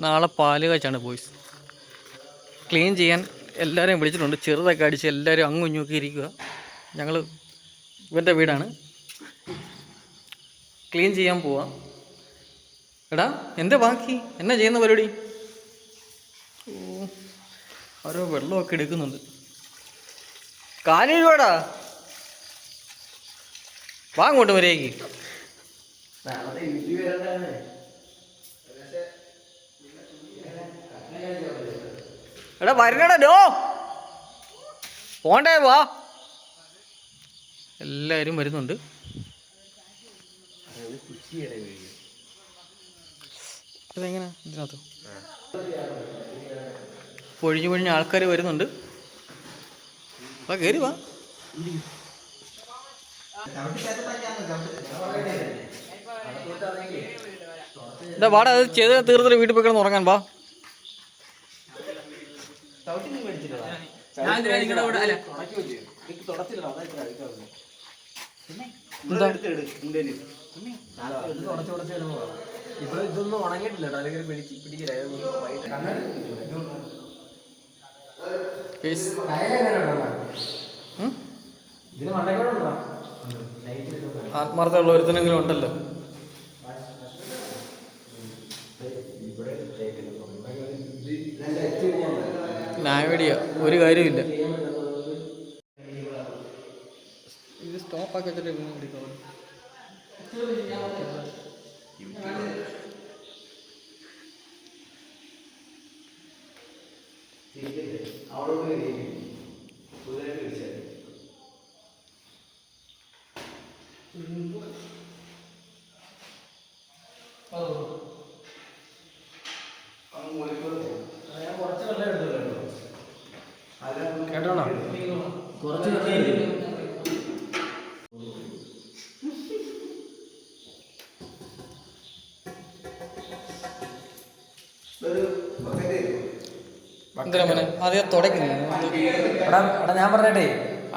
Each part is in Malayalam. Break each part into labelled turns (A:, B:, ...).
A: നാളെ പാല് കാച്ചാണ് ബോയ്സ്. ക്ലീൻ ചെയ്യാൻ എല്ലാവരെയും വിളിച്ചിട്ടുണ്ട്. ചെറുതൊക്കെ അടിച്ച് എല്ലാവരും അങ്ങും ഇങ്ങൊക്കെ ഇരിക്കുക. ഞങ്ങൾ ഇവൻ്റെ വീടാണ്, ക്ലീൻ ചെയ്യാൻ പോവാം. എടാ എന്താ ബാക്കി എന്നാ ചെയ്യുന്ന പരിപാടി? ഓരോ വെള്ളമൊക്കെ എടുക്കുന്നുണ്ട്. കാലിഴുവാടാ, വാ അങ്ങോട്ട് വരേക്ക്. എടാ വരണടാ, ഡോ പോണ്ടേ, വാ. എല്ലാവരും വരുന്നുണ്ട്. അതെങ്ങനെ ഇതിനകത്ത് പൊഴിഞ്ഞു പൊഴിഞ്ഞ ആൾക്കാർ വരുന്നുണ്ട്. വാ കയറി വാ. എന്താ വാടാ, അത് ചെയ്ത് തീർത്തിട്ട് വീട്ടിൽ പോയി കിടന്ന് ഉറങ്ങാൻ വാ.
B: ഇതൊന്നും ഉണങ്ങിയിട്ടില്ല, പിടിക്കില്ല.
A: ആത്മാർത്ഥമുള്ള ഒരുത്തനെങ്കിലും ഉണ്ടല്ലോ. നായടിയ ഒരു കാര്യമില്ല. ഇത് സ്റ്റോപ്പാക്കി വെച്ചിട്ട് കേട്ടോണോ? കുറച്ച് എന്തിനാ മോനെ ആദ്യം തുടയ്ക്കുന്നത്?
B: എടാ ഞാൻ പറഞ്ഞേട്ടെ,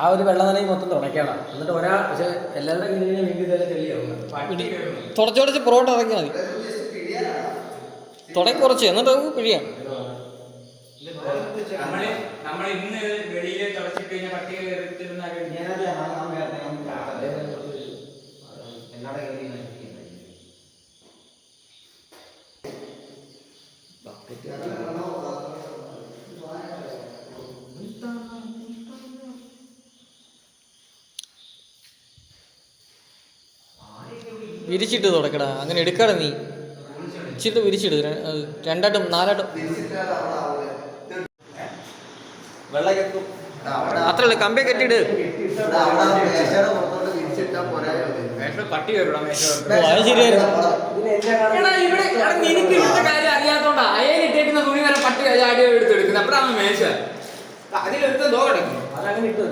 B: ആ ഒരു വെള്ളം നനയും മൊത്തം തുടയ്ക്കണം. എന്നിട്ട് പക്ഷെ എല്ലാവരുടെ കീഴിൽ വീണ്ടും ഇതെല്ലാം ചെളിയാവും.
A: തുടച്ച് പുറകോട്ട് ഇറങ്ങിയാൽ മതി. തുടങ്ങി കുറച്ച് എന്നിട്ട് നമുക്ക് പിഴിയാം. വിരിച്ചിട്ട് തുടക്കടാ, അങ്ങനെ എടുക്കാടെ നീ. ഇച്ചിട്ട് വിരിച്ചിട്, രണ്ടായിട്ടും നാലായിട്ടും. അത്രല്ല, കമ്പി കെട്ടിയിട്.
B: പട്ടി വരും.
A: അത് ശരിയായിരുന്നു.
B: അറിയാത്തോണ്ടാ അയലിട്ടേക്കുന്ന തുണി വരെ പട്ടി ചാടിയോ എടുത്തെടുക്കുന്നത്. അപ്പോഴാണ് മേശ അതിലെടുത്ത് ദോ കിടക്കും. അതങ്ങനെ ഇട്ടു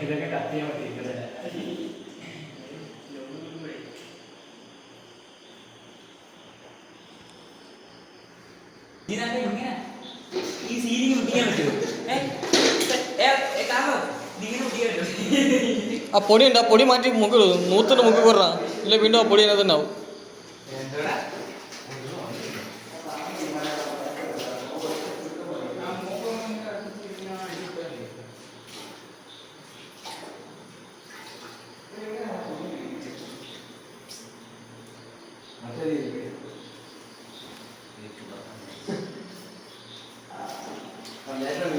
B: ഇതൊക്കെ കത്തിയാൽ മതി. ഈ സീലിംഗ് ഒട്ടിക്കാൻ പറ്റുമോ?
A: ആ പൊടി ഉണ്ട്, ആ പൊടി മാറ്റി മുക്ക് നൂത്തിട്ട് മുക്കി കുറ, ഇല്ല വീണ്ടും ആ പൊടി അതിനകത്ത് ഉണ്ടാവും.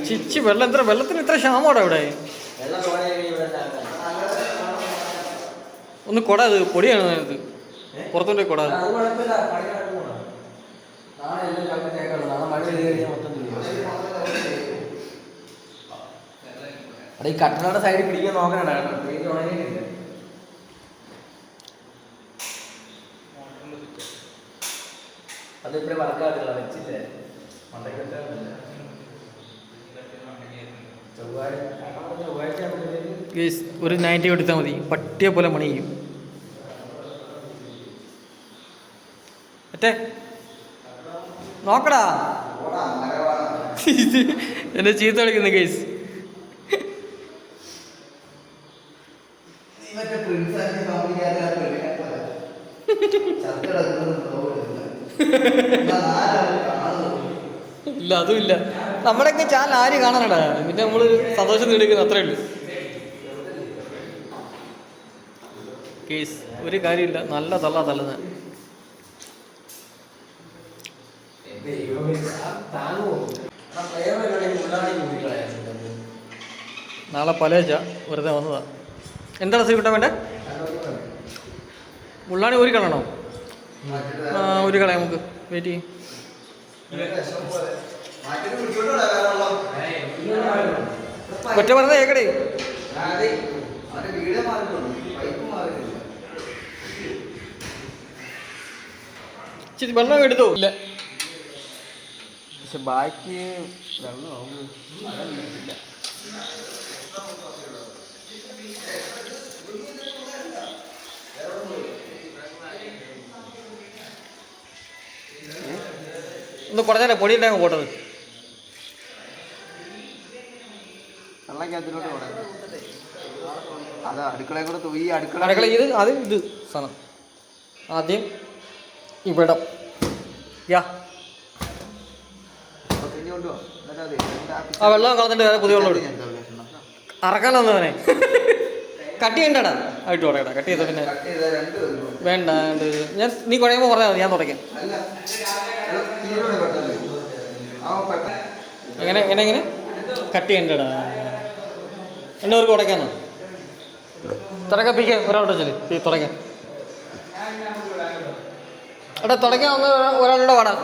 A: ചിച്ചി വെള്ളം വെള്ളത്തിന് ഇത്ര ക്ഷാമോടാ ഇവിടെ. ഒന്ന് കൊട, അത് പൊടിയാണ് ഇത്, പുറത്തോട്ട് കൊട.
B: അവിടെ ഈ കട്ടനയുടെ സൈഡിൽ പിടിക്കാൻ നോക്കണ കേട്ടോ, പെയിന്റ് ഉണങ്ങിയിട്ടില്ല. അതിപ്പോഴും വർക്കാകത്തില്ല, വെച്ചില്ലേ മണ്ടയ്ക്കത്തെ
A: ഗൈസ് ഒരു 90 കൊടുത്താൽ മതി, പട്ടിയെ പോലെ മണി ചെയ്യും. മറ്റേ നോക്കടാ എന്നെ ചീത്ത കളിക്കുന്നു ഗൈസ്. ഇല്ല അതും ഇല്ല, നമ്മുടെയൊക്കെ ചാനൽ ആര് കാണാനടാ, പിന്നെ നമ്മള് സന്തോഷം നേടിക്കുന്നത് അത്രേ ഉള്ളൂ കേസ്. ഒരു കാര്യമില്ല, നല്ല തള്ളുന്ന നാളെ പലേച്ച വെറുതെ വന്നതാ. എന്താണ് സീ കിട്ടാൻ വേണ്ടേ? മുള്ളാണി ഒരു കളണോ? ഒരു കളയാം നമുക്ക്, വെയിറ്റ് ചെയ്യും. ഒറ്റ പറഞ്ഞ കേക്കടേ, ഇച്ചിരി വെള്ളം എടുത്തോ? ഇല്ല,
B: പക്ഷെ ബാക്കി വെള്ളമാവും.
A: ഒന്ന് കുറഞ്ഞാലേ പൊടിയുണ്ടാകും പോട്ടത്.
B: വെള്ളക്കകത്തിലോട്ട് പോടാം. അതാ അടുക്കളയെ കൂടെ ഈ അടുക്കള
A: ഇത് അത് ഇത് സാധനം ആദ്യം ഇവിടെ യാ ആ വെള്ളം കളഞ്ഞിട്ട് വേറെ പുതിയ വെള്ളം അറക്കാനൊന്നവനെ കട്ട് ചെയ്യണ്ടടാ, ആയിട്ട് തുടങ്ങടാ. കട്ട് ചെയ്ത പിന്നെ വേണ്ട, ഞാൻ നീ കുഴയുമ്പോൾ പറഞ്ഞാൽ മതി, ഞാൻ തുടയ്ക്കാം. എങ്ങനെ കട്ട് ചെയ്യണ്ടടാ, എല്ലാവർക്കും ഉടയ്ക്കാന്നോ? തുടക്കപ്പിക്കാൻ ഒരാളുടെ ചെല്ലി തുടയ്ക്കാൻ. എടാ തുടയ്ക്കാൻ ഒന്ന് ഒരാളുടെ പാടാം.